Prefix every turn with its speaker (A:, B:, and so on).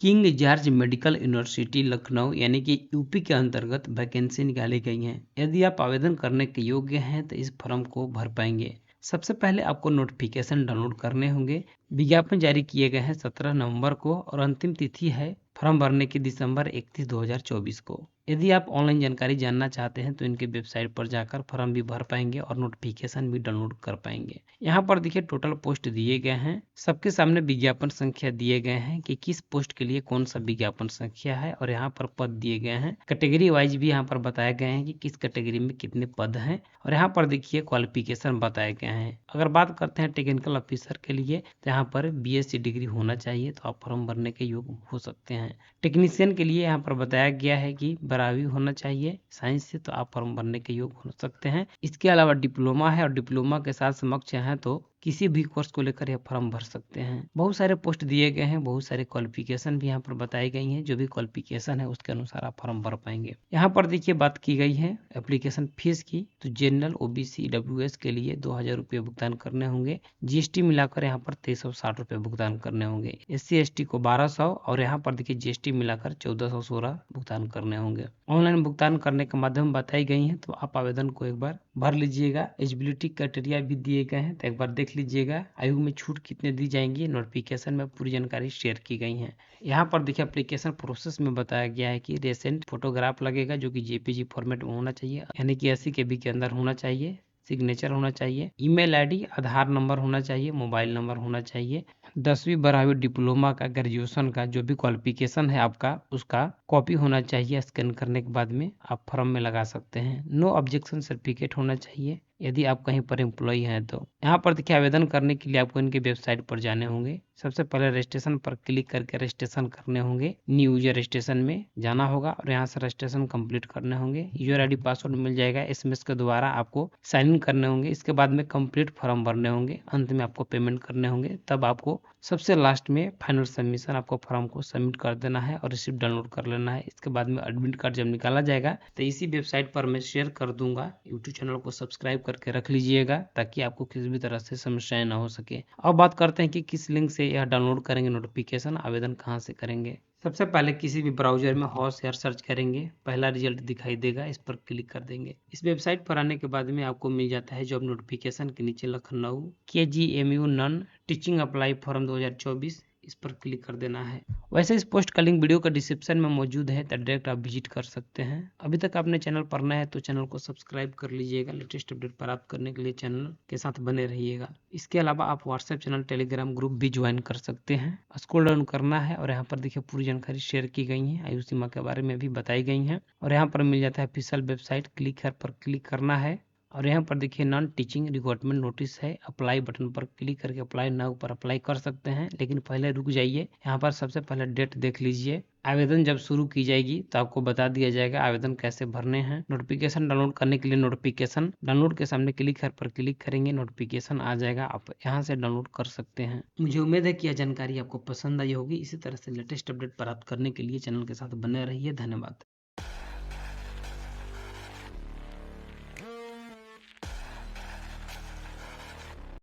A: King George medical university Lucknow यानी कि UP के अंतर्गत वैकेंसी निकाली गई है। यदि आप आवेदन करने के योग्य हैं तो इस फॉर्म को भर पाएंगे। सबसे पहले आपको नोटिफिकेशन डाउनलोड करने होंगे। विज्ञापन जारी किए गए हैं 17 नवंबर को और अंतिम तिथि है फॉर्म भरने की दिसंबर 31, 2024 को। यदि आप ऑनलाइन जानकारी जानना चाहते हैं तो इनके वेबसाइट पर जाकर फॉर्म भी भर पाएंगे और नोटिफिकेशन भी डाउनलोड कर पाएंगे। यहाँ पर देखिए टोटल पोस्ट दिए गए हैं। सबके सामने विज्ञापन संख्या दिए गए हैं कि किस पोस्ट के लिए कौन सा विज्ञापन संख्या है और यहाँ पर पद दिए गए हैं। कैटेगरी वाइज भी यहाँ पर बताए गए हैं कि किस कैटेगरी में कितने पद हैं और यहाँ पर देखिए क्वालिफिकेशन बताए गए हैं। अगर बात करते हैं टेक्निकल ऑफिसर के लिए तो यहाँ पर बीएससी डिग्री होना चाहिए तो आप फॉर्म भरने के योग्य हो सकते हैं। टेक्नीशियन के लिए यहाँ पर बताया गया है कि 12वीं होना चाहिए साइंस से तो आप फॉर्म भरने के योग्य हो सकते हैं। इसके अलावा डिप्लोमा है और डिप्लोमा के साथ समकक्ष है तो किसी भी कोर्स को लेकर यह फॉर्म भर सकते हैं। बहुत सारे पोस्ट दिए गए हैं, बहुत सारे क्वालिफिकेशन भी यहाँ पर बताई गई हैं। जो भी क्वालिफिकेशन है उसके अनुसार आप फॉर्म भर पाएंगे। यहाँ पर देखिए बात की गई है एप्लीकेशन फीस की, तो जनरल ओबीसी ईडब्ल्यूएस के लिए 2000 रुपये भुगतान करने होंगे। जीएसटी मिलाकर यहाँ पर 2360 रुपये भुगतान करने होंगे। SC ST को 1200 और यहाँ पर देखिए जीएसटी मिलाकर 1416 भुगतान करने होंगे। ऑनलाइन भुगतान करने के माध्यम बताई गई है तो आप आवेदन को एक बार भर लीजिएगा। एलिजिबिलिटी क्राइटेरिया भी दिए गए हैं तो एक बार देख लीजिएगा। आयु में छूट कितने दी जाएंगी नोटिफिकेशन में पूरी जानकारी शेयर की गई है। यहाँ पर देखिए एप्लीकेशन प्रोसेस में बताया गया है कि रिसेंट फोटोग्राफ लगेगा जो कि जेपीजी फॉर्मेट में होना चाहिए, यानी कि 80 KB के अंदर होना चाहिए। सिग्नेचर होना चाहिए, ईमेल आईडी, आधार नंबर होना चाहिए, मोबाइल नंबर होना चाहिए। 10वीं 12वीं डिप्लोमा का, ग्रेजुएशन का जो भी क्वालिफिकेशन है आपका उसका कॉपी होना चाहिए। स्कैन करने के बाद में आप फॉर्म में लगा सकते हैं। नो ऑब्जेक्शन सर्टिफिकेट होना चाहिए यदि आप कहीं पर एम्प्लॉय हैं तो। यहाँ पर देखिए आवेदन करने के लिए आपको इनके वेबसाइट पर जाने होंगे। सबसे पहले रजिस्ट्रेशन पर क्लिक करके रजिस्ट्रेशन करने होंगे। न्यू यूजर रजिस्ट्रेशन में जाना होगा और यहाँ से रजिस्ट्रेशन कंप्लीट करने होंगे। यूजर आईडी पासवर्ड मिल जाएगा, SMS के द्वारा आपको साइन इन करने होंगे। इसके बाद में कंप्लीट फॉर्म भरने होंगे, अंत में आपको पेमेंट करने होंगे। तब आपको सबसे लास्ट में फाइनल सबमिशन आपको फॉर्म को सबमिट कर देना है और रिसिप्ट डाउनलोड कर लेना है। इसके बाद में एडमिट कार्ड जब निकाला जाएगा तो इसी वेबसाइट पर मैं शेयर कर दूंगा। यूट्यूब चैनल को सब्सक्राइब करके रख लीजिएगा ताकि आपको किसी भी तरह से समस्याएं ना हो सके। अब बात करते हैं कि किस लिंक से यह डाउनलोड करेंगे नोटिफिकेशन, आवेदन कहाँ से करेंगे। सबसे पहले किसी भी ब्राउजर में हॉटस्टार सर्च करेंगे, पहला रिजल्ट दिखाई देगा, इस पर क्लिक कर देंगे। इस वेबसाइट पर आने के बाद में आपको मिल जाता है जॉब नोटिफिकेशन के नीचे Lucknow KGMU non teaching apply form 2024, इस पर क्लिक कर देना है। वैसे इस पोस्ट का लिंक वीडियो का डिस्क्रिप्शन में मौजूद है तो डायरेक्ट आप विजिट कर सकते हैं। अभी तक आपने चैनल पर नया है तो चैनल को सब्सक्राइब कर लीजिएगा। लेटेस्ट अपडेट प्राप्त करने के लिए चैनल के साथ बने रहिएगा। इसके अलावा आप व्हाट्सएप चैनल, टेलीग्राम ग्रुप भी ज्वाइन कर सकते हैं। स्क्रॉल डाउन करना है और यहाँ पर देखिए पूरी जानकारी शेयर की गई है। आयु सीमा के बारे में भी बताई गई है और यहाँ पर मिल जाता है ऑफिशियल वेबसाइट। क्लिक है पर क्लिक करना है और यहाँ पर देखिए नॉन टीचिंग रिक्रूटमेंट नोटिस है। अप्लाई बटन पर क्लिक करके अप्लाई नाउ पर अप्लाई कर सकते हैं, लेकिन पहले रुक जाइए। यहाँ पर सबसे पहले डेट देख लीजिए। आवेदन जब शुरू की जाएगी तो आपको बता दिया जाएगा आवेदन कैसे भरने हैं। नोटिफिकेशन डाउनलोड करने के लिए नोटिफिकेशन डाउनलोड के सामने क्लिक पर क्लिक करेंगे, नोटिफिकेशन आ जाएगा, आप यहाँ से डाउनलोड कर सकते हैं। मुझे उम्मीद है कि यह जानकारी आपको पसंद आई होगी। इसी तरह से लेटेस्ट अपडेट प्राप्त करने के लिए चैनल के साथ बने रहिए। धन्यवाद।